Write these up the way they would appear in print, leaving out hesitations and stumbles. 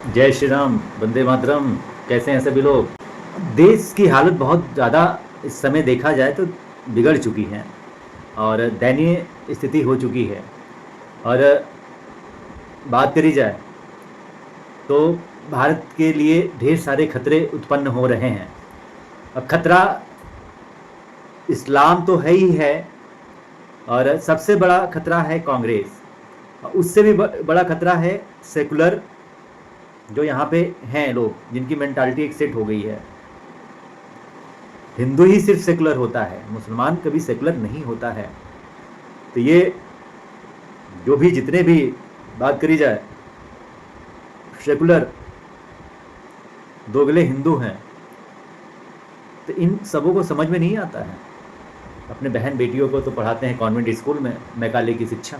जय श्री राम, वंदे मातरम। कैसे हैं सभी लोग? देश की हालत बहुत ज़्यादा इस समय देखा जाए तो बिगड़ चुकी है और दयनीय स्थिति हो चुकी है। और बात करी जाए तो भारत के लिए ढेर सारे खतरे उत्पन्न हो रहे हैं। अब खतरा इस्लाम तो है ही है, और सबसे बड़ा खतरा है कांग्रेस। और उससे भी बड़ा खतरा है सेकुलर, जो यहाँ पे हैं लोग जिनकी मेंटालिटी एक सेट हो गई है। हिंदू ही सिर्फ सेकुलर होता है, मुसलमान कभी सेकुलर नहीं होता है। तो ये जो भी जितने भी बात करी जाए सेकुलर दोगले हिंदू हैं, तो इन सबों को समझ में नहीं आता है। अपने बहन बेटियों को तो पढ़ाते हैं कॉन्वेंट स्कूल में मैकाले की शिक्षा,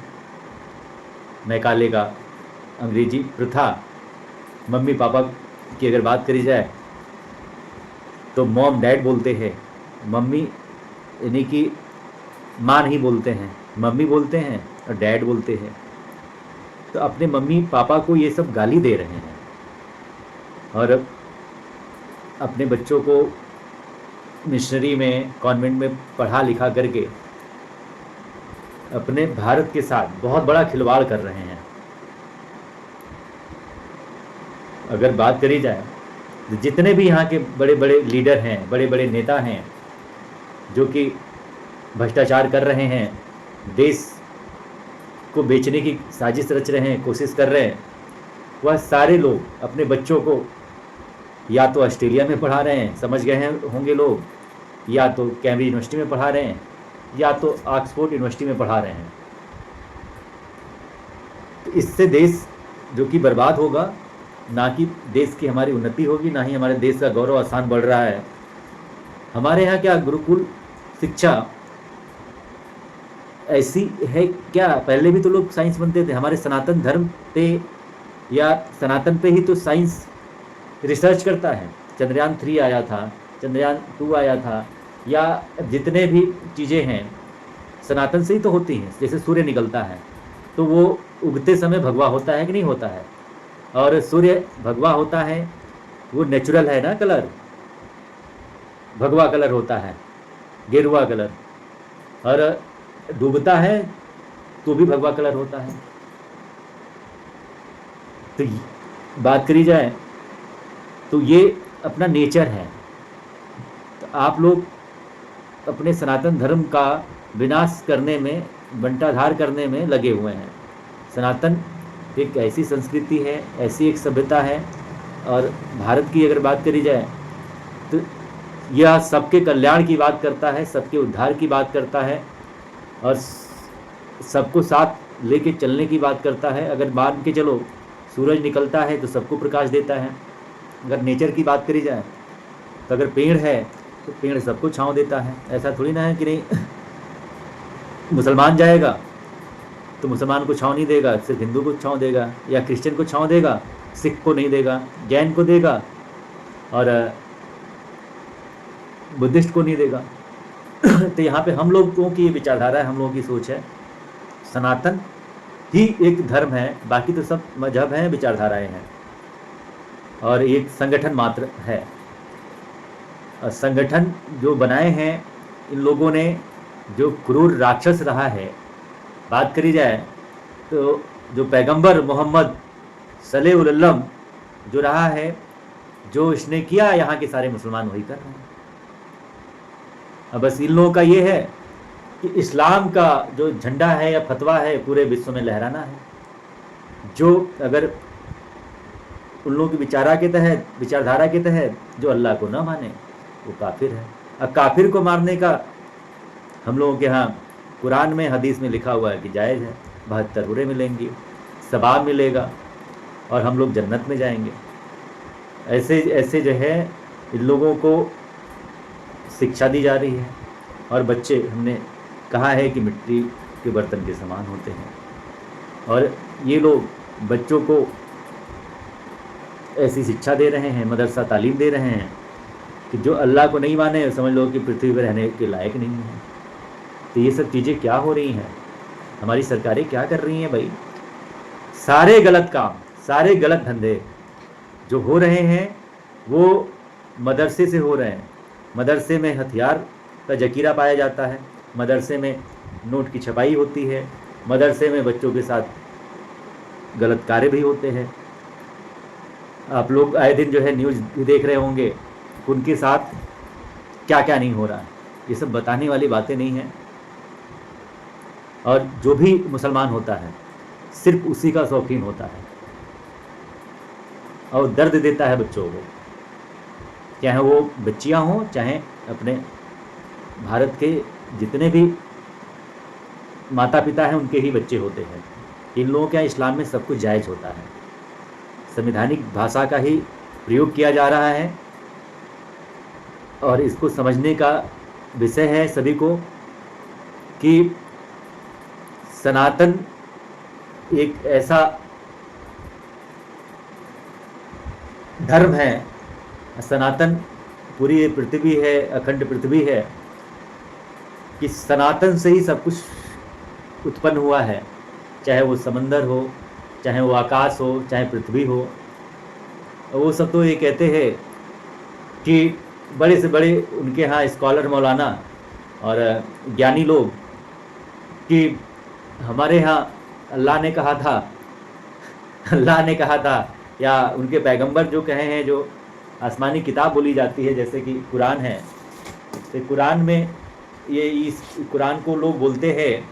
मैकाले का अंग्रेजी प्रथा। मम्मी पापा की अगर बात करी जाए तो मॉम डैड बोलते हैं। मम्मी यानी कि माँ नहीं बोलते हैं, मम्मी बोलते हैं और डैड बोलते हैं। तो अपने मम्मी पापा को ये सब गाली दे रहे हैं और अपने बच्चों को मिशनरी में कॉन्वेंट में पढ़ा लिखा करके अपने भारत के साथ बहुत बड़ा खिलवाड़ कर रहे हैं। अगर बात करी जाए तो जितने भी यहाँ के बड़े बड़े लीडर हैं, बड़े बड़े नेता हैं जो कि भ्रष्टाचार कर रहे हैं, देश को बेचने की साजिश रच रहे हैं, कोशिश कर रहे हैं, वह सारे लोग अपने बच्चों को या तो ऑस्ट्रेलिया में पढ़ा रहे हैं, समझ गए हैं होंगे लोग, या तो कैम्ब्रिज यूनिवर्सिटी में पढ़ा रहे हैं, या तो ऑक्सफोर्ड यूनिवर्सिटी में पढ़ा रहे हैं। तो इससे देश जो कि बर्बाद होगा, ना कि देश की हमारी उन्नति होगी, ना ही हमारे देश का गौरव आसान बढ़ रहा है। हमारे यहाँ क्या गुरुकुल शिक्षा ऐसी है क्या? पहले भी तो लोग साइंस बनते थे। हमारे सनातन धर्म पे या सनातन पे ही तो साइंस रिसर्च करता है। चंद्रयान 3 आया था, चंद्रयान 2 आया था, या जितने भी चीज़ें हैं सनातन से ही तो होती हैं। जैसे सूर्य निकलता है तो वो उगते समय भगवा होता है कि नहीं होता है? और सूर्य भगवा होता है, वो नेचुरल है ना कलर, भगवा कलर होता है, गेरुआ कलर। और डूबता है तो भी भगवा कलर होता है। तो बात करी जाए तो ये अपना नेचर है। तो आप लोग अपने सनातन धर्म का विनाश करने में, बंटाधार करने में लगे हुए हैं। सनातन एक ऐसी संस्कृति है, ऐसी एक सभ्यता है, और भारत की अगर बात करी जाए तो यह सबके कल्याण की बात करता है, सबके उद्धार की बात करता है, और सबको साथ लेके चलने की बात करता है। अगर मान के चलो सूरज निकलता है तो सबको प्रकाश देता है। अगर नेचर की बात करी जाए तो अगर पेड़ है तो पेड़ सबको छांव देता है। ऐसा थोड़ी ना है कि नहीं मुसलमान जाएगा तो मुसलमान को छांव नहीं देगा, सिर्फ हिंदू को छांव देगा, या क्रिश्चियन को छांव देगा, सिख को नहीं देगा, जैन को देगा और बुद्धिस्ट को नहीं देगा। तो यहाँ पे हम लोगों की विचारधारा है, हम लोगों की सोच है, सनातन ही एक धर्म है, बाकी तो सब मजहब हैं, विचारधाराएं हैं, और एक संगठन मात्र है। और संगठन जो बनाए हैं इन लोगों ने, जो क्रूर राक्षस रहा है, बात करी जाए तो जो पैगंबर मोहम्मद सल्लल्लाहु जो रहा है, जो इसने किया, यहाँ के सारे मुसलमान वही कर रहे हैं। अब बस इन लोगों का ये है कि इस्लाम का जो झंडा है या फतवा है पूरे विश्व में लहराना है। जो अगर उन लोगों की विचारधारा के तहत जो अल्लाह को ना माने वो काफिर है। अब काफिर को मारने का हम लोगों के यहाँ कुरान में, हदीस में लिखा हुआ है कि जायज़ है। 72 बुरे मिलेंगे, सवाब मिलेगा, और हम लोग जन्नत में जाएंगे। ऐसे ऐसे जो है इन लोगों को शिक्षा दी जा रही है, और बच्चे, हमने कहा है कि मिट्टी के बर्तन के समान होते हैं, और ये लोग बच्चों को ऐसी शिक्षा दे रहे हैं, मदरसा तालीम दे रहे हैं कि जो अल्लाह को नहीं माने समझ लो कि पृथ्वी पर रहने के लायक नहीं है। तो ये सब चीज़ें क्या हो रही हैं? हमारी सरकारें क्या कर रही हैं भाई? सारे गलत काम, सारे गलत धंधे, जो हो रहे हैं वो मदरसे से हो रहे हैं। मदरसे में हथियार का जखीरा पाया जाता है, मदरसे में नोट की छपाई होती है, मदरसे में बच्चों के साथ गलत कार्य भी होते हैं। आप लोग आए दिन जो है न्यूज़ भी देख रहे होंगे, उनके साथ क्या क्या नहीं हो रहा है। ये सब बताने वाली बातें नहीं हैं। और जो भी मुसलमान होता है सिर्फ उसी का शौकीन होता है और दर्द देता है बच्चों को, चाहे वो बच्चियां हों, चाहे अपने भारत के जितने भी माता पिता हैं उनके ही बच्चे होते हैं। इन लोगों के यहाँ इस्लाम में सब कुछ जायज़ होता है। संवैधानिक भाषा का ही प्रयोग किया जा रहा है और इसको समझने का विषय है सभी को कि सनातन एक ऐसा धर्म है, सनातन पूरी पृथ्वी है, अखंड पृथ्वी है, कि सनातन से ही सब कुछ उत्पन्न हुआ है, चाहे वो समंदर हो, चाहे वो आकाश हो, चाहे पृथ्वी हो। वो सब तो ये कहते हैं कि बड़े से बड़े उनके यहाँ स्कॉलर मौलाना और ज्ञानी लोग कि हमारे यहाँ अल्लाह ने कहा था, अल्लाह ने कहा था, या उनके पैगंबर जो कहे हैं, जो आसमानी किताब बोली जाती है जैसे कि कुरान है, तो कुरान में ये इस कुरान को लोग बोलते हैं